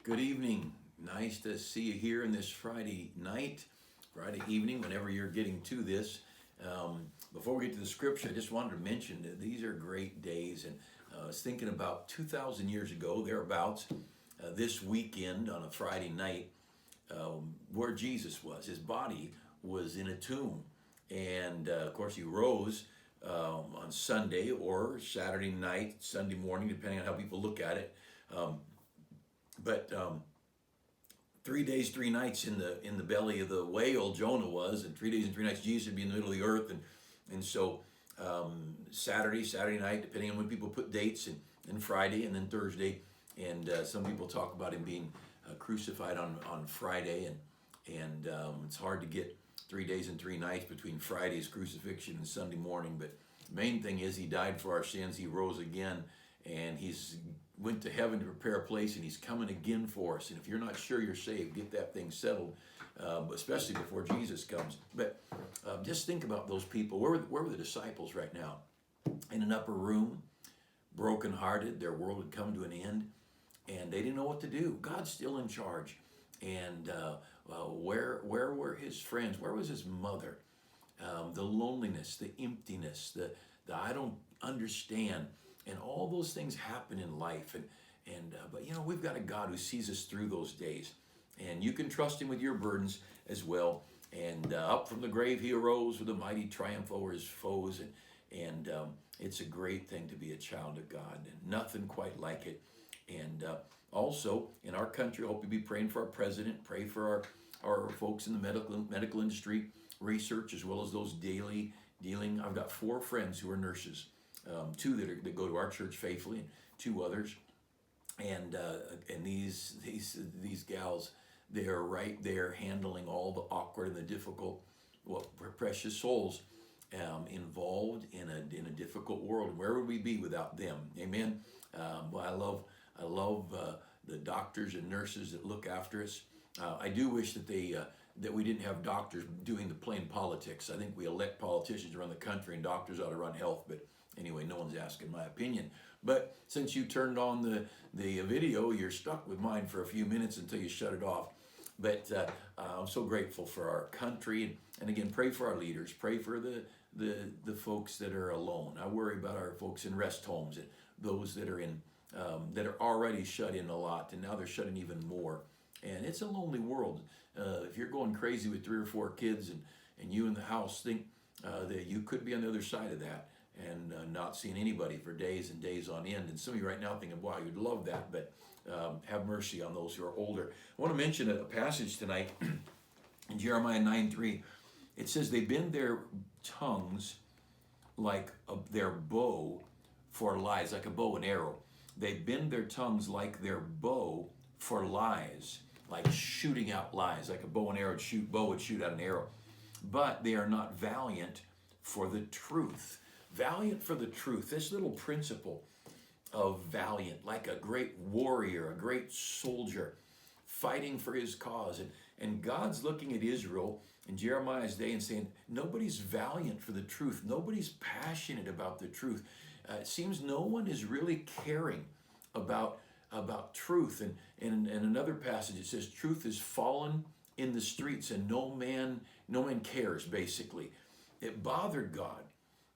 Good evening. Nice to see you here in this Friday night, Friday evening, whenever you're getting to this. Before we get to the scripture, I just wanted to mention that these are great days. And I was thinking about 2,000 years ago, thereabouts, this weekend on a Friday night, where Jesus was. His body was in a tomb. And of course, he rose on Sunday or Saturday night, Sunday morning, depending on how people look at it. But 3 days, 3 nights in the belly of the whale, Jonah was, and 3 days and 3 nights Jesus would be in the middle of the earth, and so Saturday night, depending on when people put dates, and Friday, and then Thursday, and some people talk about him being crucified on Friday, and it's hard to get 3 days and 3 nights between Friday's crucifixion and Sunday morning. But the main thing is he died for our sins, he rose again, and he's went to heaven to prepare a place, and he's coming again for us. And if you're not sure you're saved, get that thing settled, especially before Jesus comes. But just think about those people. Where were the disciples right now? In an upper room, brokenhearted. Their world had come to an end, and they didn't know what to do. God's still in charge. And where were his friends? Where was his mother? The loneliness, the emptiness, the I don't understand. And all those things happen in life, but we've got a God who sees us through those days, and you can trust him with your burdens as well. And up from the grave he arose with a mighty triumph over his foes, and it's a great thing to be a child of God, and nothing quite like it. And also in our country, I hope you be praying for our president, pray for our folks in the medical industry, research, as well as those daily dealing. I've got 4 friends who are nurses. 2 that go to our church faithfully, and 2 others, and these gals, they are right there handling all the awkward and the difficult, precious souls involved in a difficult world. Where would we be without them? Amen. Well, I love the doctors and nurses that look after us. I do wish that that we didn't have doctors doing the plain politics. I think we elect politicians to run the country, and doctors ought to run health, but anyway, no one's asking my opinion. But since you turned on the video, you're stuck with mine for a few minutes until you shut it off. But I'm so grateful for our country. And again, pray for our leaders. Pray for the folks that are alone. I worry about our folks in rest homes, and those that are that are already shut in a lot, and now they're shut in even more. And it's a lonely world. If you're going crazy with 3 or 4 kids, and you in the house think that you could be on the other side of that, and not seeing anybody for days and days on end. And some of you right now thinking, wow, you'd love that, but have mercy on those who are older. I want to mention a passage tonight in Jeremiah 9:3. It says, they bend their tongues like their bow for lies, like a bow and arrow. They bend their tongues like their bow for lies, like shooting out lies, like a bow and arrow would shoot out an arrow. But they are not valiant for the truth. Valiant for the truth. This little principle of valiant, like a great warrior, a great soldier, fighting for his cause. And God's looking at Israel in Jeremiah's day and saying, nobody's valiant for the truth. Nobody's passionate about the truth. It seems no one is really caring about truth. And in another passage, it says, truth is fallen in the streets, and no man cares, basically. It bothered God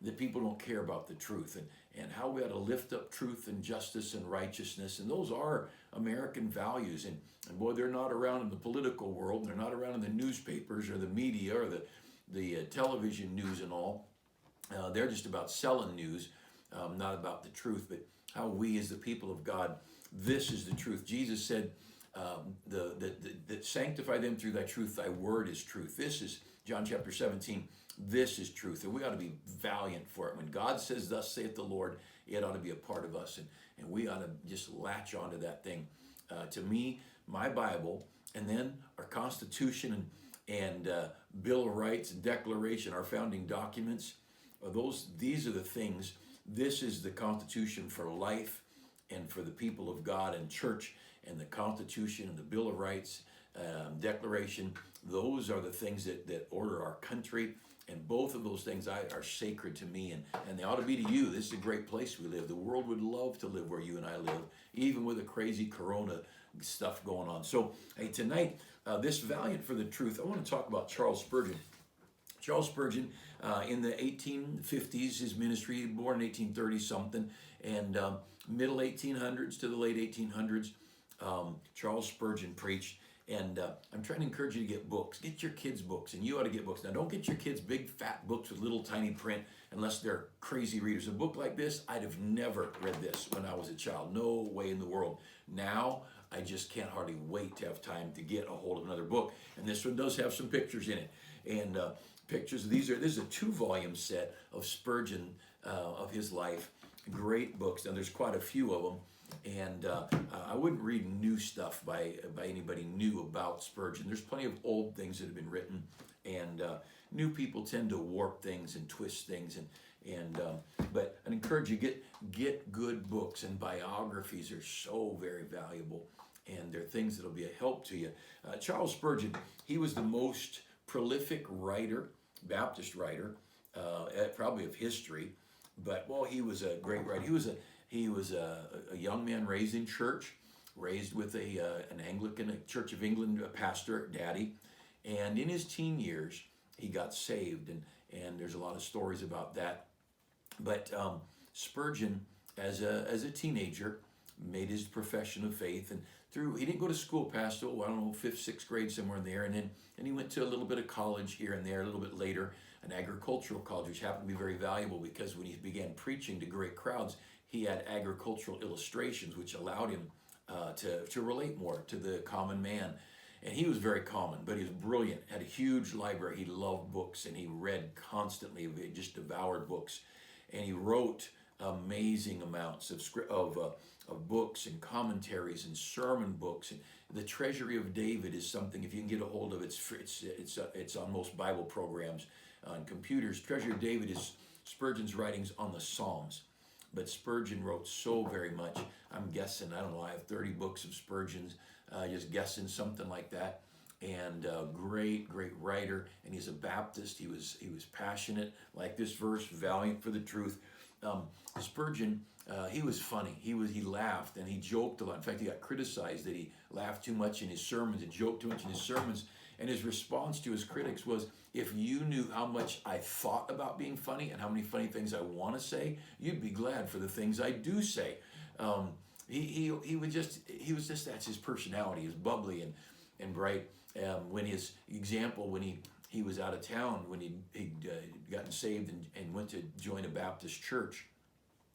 that people don't care about the truth, and how we ought to lift up truth and justice and righteousness. And those are American values. And boy, they're not around in the political world. They're not around in the newspapers or the media or the television news and all. They're just about selling news, not about the truth. But how we as the people of God, this is the truth. Jesus said, that sanctify them through thy truth. Thy word is truth. This is John chapter 17. This is truth, and we ought to be valiant for it. When God says, thus saith the Lord, it ought to be a part of us, and we ought to just latch onto that thing. To me, my Bible, and then our Constitution and Bill of Rights and Declaration, our founding documents, these are the things. This is the Constitution for life and for the people of God and church, and the Constitution and the Bill of Rights, Declaration. Those are the things that order our country. And both of those things are sacred to me, and they ought to be to you. This is a great place we live. The world would love to live where you and I live, even with a crazy corona stuff going on. So, hey, tonight, this Valiant for the Truth, I want to talk about Charles Spurgeon. Charles Spurgeon, in the 1850s, his ministry, born in 1830 something, and middle 1800s to the late 1800s, Charles Spurgeon preached. And I'm trying to encourage you to get books. Get your kids books, and you ought to get books. Now, don't get your kids big, fat books with little tiny print unless they're crazy readers. A book like this, I'd have never read this when I was a child. No way in the world. Now, I just can't hardly wait to have time to get a hold of another book. And this one does have some pictures in it. And pictures, this is a 2-volume set of Spurgeon, of his life. Great books. Now, there's quite a few of them. And I wouldn't read new stuff by anybody new about Spurgeon. There's plenty of old things that have been written, and new people tend to warp things and twist things. But I encourage you, get good books, and biographies are so very valuable, and they're things that'll be a help to you. Charles Spurgeon, he was the most prolific writer, Baptist writer, probably of history. But well, he was a great writer. He was a young man raised in church, raised with an Anglican, a Church of England pastor, daddy. And in his teen years, he got saved. And there's a lot of stories about that. But Spurgeon, as a teenager, made his profession of faith. And he didn't go to school past, I don't know, 5th, 6th grade, somewhere in there. And he went to a little bit of college here and there, a little bit later, an agricultural college, which happened to be very valuable because when he began preaching to great crowds, he had agricultural illustrations, which allowed him to relate more to the common man. And he was very common, but he was brilliant, had a huge library. He loved books, and he read constantly. He just devoured books. And he wrote amazing amounts of books and commentaries and sermon books. And the Treasury of David is something, if you can get a hold of it, it's on most Bible programs on computers. Treasury of David is Spurgeon's writings on the Psalms. But Spurgeon wrote so very much. I'm guessing, I don't know, I have 30 books of Spurgeon's, just guessing something like that. And great writer. And he's a Baptist. He was passionate, like this verse, valiant for the truth. Spurgeon, he was funny. He laughed and he joked a lot. In fact, he got criticized that he laughed too much in his sermons and joked too much in his sermons. And his response to his critics was, if you knew how much I thought about being funny and how many funny things I want to say, you'd be glad for the things I do say. He was just that's his personality. He was bubbly and bright. When he was out of town, when he'd gotten saved and went to join a Baptist church,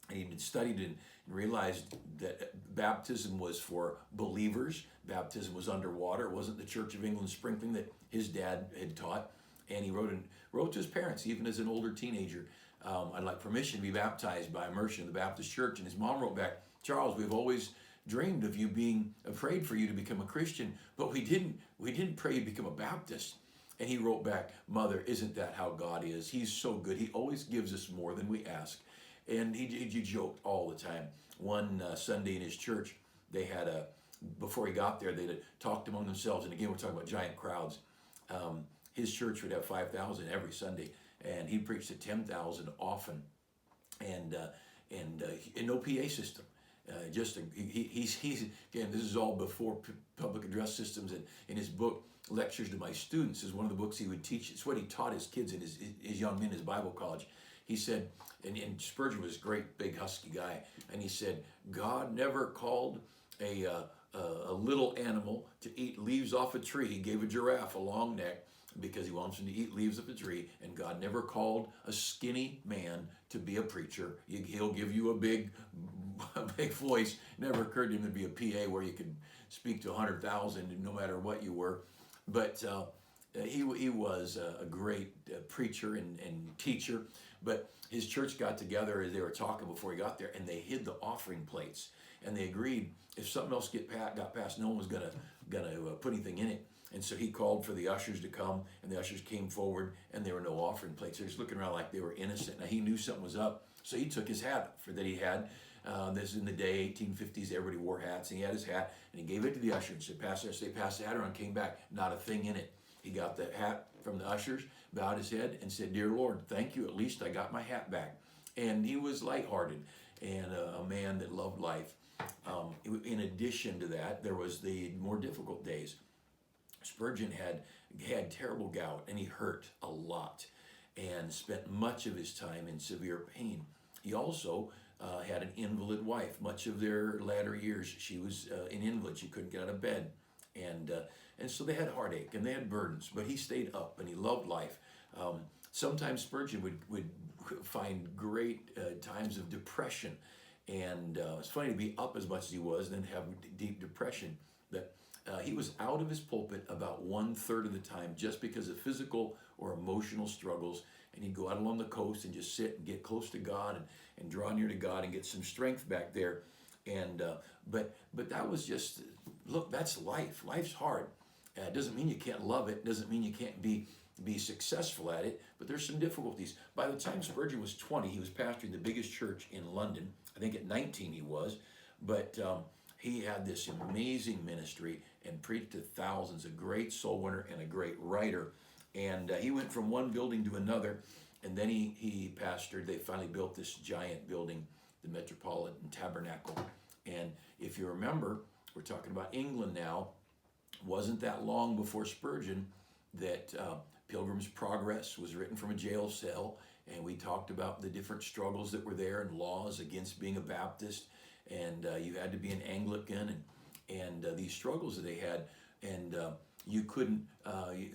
and he'd studied and realized that baptism was for believers. Baptism was underwater. It wasn't the Church of England sprinkling that his dad had taught. And he wrote to his parents, even as an older teenager, I'd like permission to be baptized by immersion in the Baptist church. And his mom wrote back, Charles, we've always dreamed of you prayed for you to become a Christian, but we didn't pray you to become a Baptist. And he wrote back, Mother, isn't that how God is? He's so good. He always gives us more than we ask. And he joked all the time. One Sunday in his church, they had before he got there, they talked among themselves. And again, we're talking about giant crowds. His church would have 5,000 every Sunday, and he preached to 10,000 often, and no PA system. He's again, this is all before public address systems. And in his book, Lectures to My Students, is one of the books he would teach. It's what he taught his kids in his young men in his Bible college. He said, and Spurgeon was a great, big, husky guy, and he said, God never called a little animal to eat leaves off a tree. He gave a giraffe a long neck because he wants him to eat leaves off a tree, and God never called a skinny man to be a preacher. He'll give you a big voice. Never occurred to him to be a PA where you could speak to 100,000 no matter what you were. But he was a great preacher and teacher. But his church got together as they were talking before he got there, and they hid the offering plates. And they agreed if something else got passed, no one was gonna put anything in it. And so he called for the ushers to come, and the ushers came forward, and there were no offering plates. They're just looking around like they were innocent. Now he knew something was up, so he took his hat that he had. This is in the day, 1850s, everybody wore hats, and he had his hat, and he gave it to the usher and said, pass it. So they passed the hat around, came back, not a thing in it. He got the hat from the ushers, bowed his head, and said, Dear Lord, thank you, at least I got my hat back. And he was lighthearted and a man that loved life. In addition to that, there was the more difficult days. Spurgeon had terrible gout, and he hurt a lot and spent much of his time in severe pain. He also had an invalid wife. Much of their latter years, she was an invalid. She couldn't get out of bed. And so they had heartache and they had burdens, but he stayed up and he loved life. Sometimes Spurgeon would find great times of depression, and it's funny to be up as much as he was and then have deep depression. That he was out of his pulpit about 1/3 of the time just because of physical or emotional struggles, and he'd go out along the coast and just sit and get close to God and draw near to God and get some strength back there. And but that was just, look, that's life. Life's hard. It doesn't mean you can't love it. Doesn't mean you can't be successful at it. But there's some difficulties. By the time Spurgeon was 20, he was pastoring the biggest church in London. I think at 19 he was. But he had this amazing ministry and preached to thousands. A great soul winner and a great writer. And he went from one building to another. And then he pastored. They finally built this giant building, the Metropolitan Tabernacle. And if you remember, we're talking about England now. Wasn't that long before Spurgeon that Pilgrim's Progress was written from a jail cell, and we talked about the different struggles that were there and laws against being a Baptist, and you had to be an Anglican, and these struggles that they had, and you couldn't.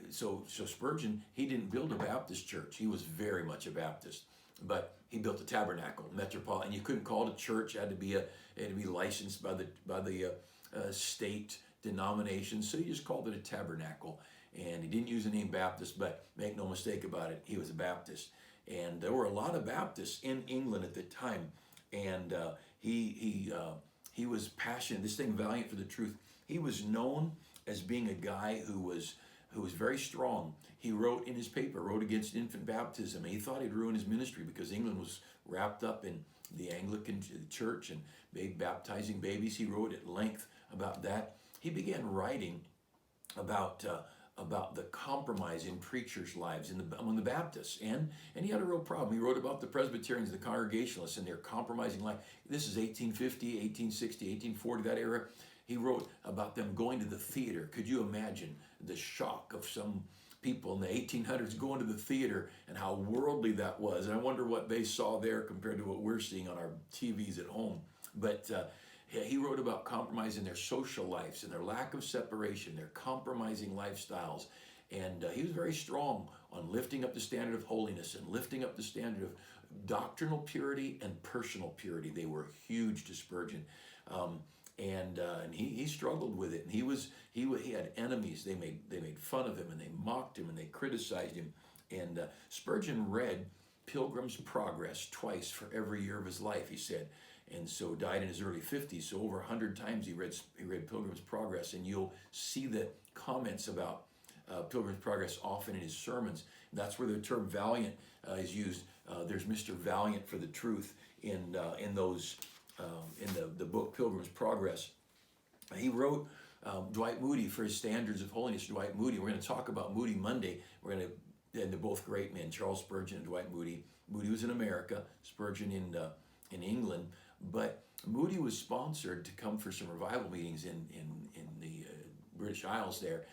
So Spurgeon, he didn't build a Baptist church. He was very much a Baptist, but he built a tabernacle, Metropolitan. And you couldn't call it a church. It had to be licensed by the state denomination, so he just called it a tabernacle. And he didn't use the name Baptist, but make no mistake about it, he was a Baptist. And there were a lot of Baptists in England at the time, and he was passionate. This thing, valiant for the truth. He was known as being a guy who was very strong. He wrote in his paper, wrote against infant baptism. He thought he'd ruin his ministry because England was wrapped up in the Anglican church and baptizing babies. He wrote at length about that. He began writing about the compromise in preachers' lives among the Baptists, and he had a real problem. He wrote about the Presbyterians, the Congregationalists, and their compromising life. This is 1850, 1860, 1840, that era. He wrote about them going to the theater. Could you imagine the shock of some people in the 1800s going to the theater and how worldly that was? And I wonder what they saw there compared to what we're seeing on our TVs at home. But he wrote about compromising their social lives and their lack of separation, their compromising lifestyles. And he was very strong on lifting up the standard of holiness and lifting up the standard of doctrinal purity and personal purity. They were huge to Spurgeon. And he struggled with it. And he had enemies. They made fun of him, and they mocked him, and they criticized him. And Spurgeon read Pilgrim's Progress twice for every year of his life, he said. And so died in his early 50s. So over 100 times he read Pilgrim's Progress, and you'll see the comments about Pilgrim's Progress often in his sermons. That's where the term valiant is used. There's Mr. Valiant for the Truth in the book Pilgrim's Progress. He wrote Dwight Moody for his Standards of Holiness. Dwight Moody. We're going to talk about Moody Monday. And they're both great men, Charles Spurgeon and Dwight Moody. Moody was in America, Spurgeon in England. But Moody was sponsored to come for some revival meetings in the British Isles there,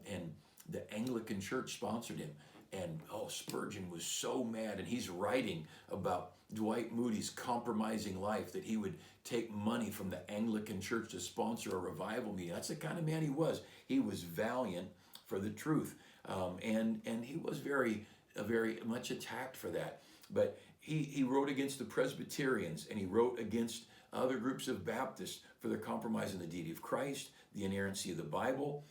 and the Anglican Church sponsored him. And Spurgeon was so mad, and he's writing about Dwight Moody's compromising life, that he would take money from the Anglican Church to sponsor a revival meeting. That's the kind of man he was. He was valiant for the truth, and he was very much attacked for that. But he wrote against the Presbyterians, and he wrote against other groups of Baptists for their compromise in the deity of Christ, the inerrancy of the Bible.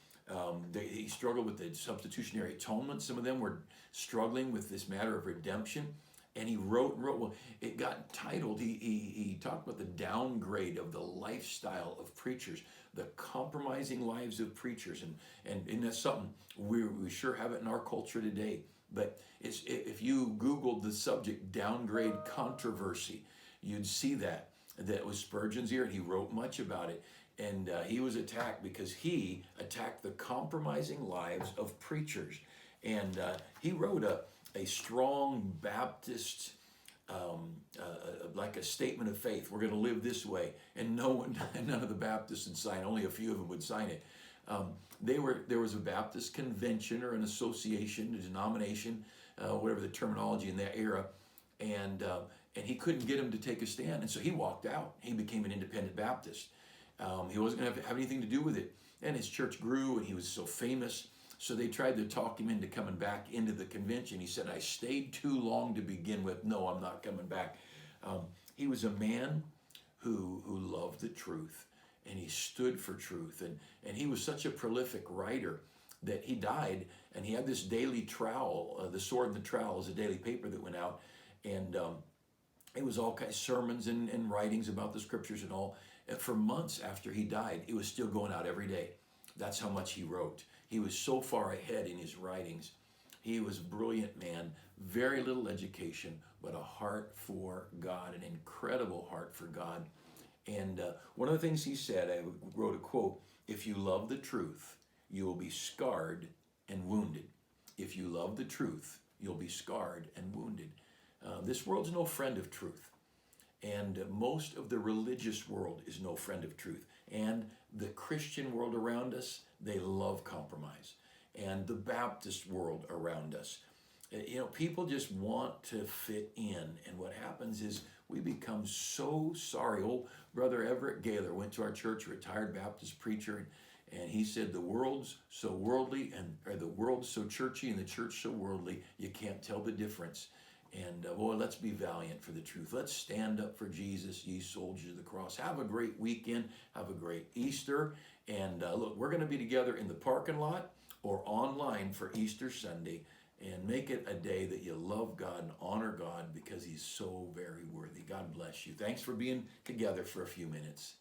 He struggled with the substitutionary atonement. Some of them were struggling with this matter of redemption. And he wrote. Well, it got titled, he talked about the downgrade of the lifestyle of preachers, the compromising lives of preachers. And that's something we sure have it in our culture today. But if you Googled the subject, downgrade controversy, you'd see that was Spurgeon's ear, and he wrote much about it. And he was attacked because he attacked the compromising lives of preachers. And he wrote a strong Baptist like a statement of faith. We're going to live this way, and none of the Baptists would sign. Only a few of them would sign it. There was a Baptist convention or an association, a denomination, whatever the terminology in that era, and he couldn't get him to take a stand, and so he walked out. He became an independent Baptist. He wasn't going to have anything to do with it, and his church grew, and he was so famous. So they tried to talk him into coming back into the convention. He said, "I stayed too long to begin with. No, I'm not coming back." He was a man who loved the truth, and he stood for truth. And he was such a prolific writer that he died, and he had this daily trowel. The Sword and the Trowel is a daily paper that went out, and it was all kinds of sermons and writings about the scriptures and all. And for months after he died, it was still going out every day. That's how much he wrote. He was so far ahead in his writings. He was a brilliant man, very little education, but a heart for God, an incredible heart for God. And one of the things he said, I wrote a quote, "If you love the truth, you will be scarred and wounded. If you love the truth, you'll be scarred and wounded." This world's no friend of truth. And most of the religious world is no friend of truth. And the Christian world around us, they love compromise. And the Baptist world around us, people just want to fit in. And what happens is we become so sorry. Old Brother Everett Gaylor went to our church, a retired Baptist preacher, and he said, the world's so worldly, or the world's so churchy and the church so worldly, you can't tell the difference. And boy, let's be valiant for the truth. Let's stand up for Jesus, ye soldiers of the cross. Have a great weekend. Have a great Easter. And look, we're going to be together in the parking lot or online for Easter Sunday. And make it a day that you love God and honor God because he's so very worthy. God bless you. Thanks for being together for a few minutes.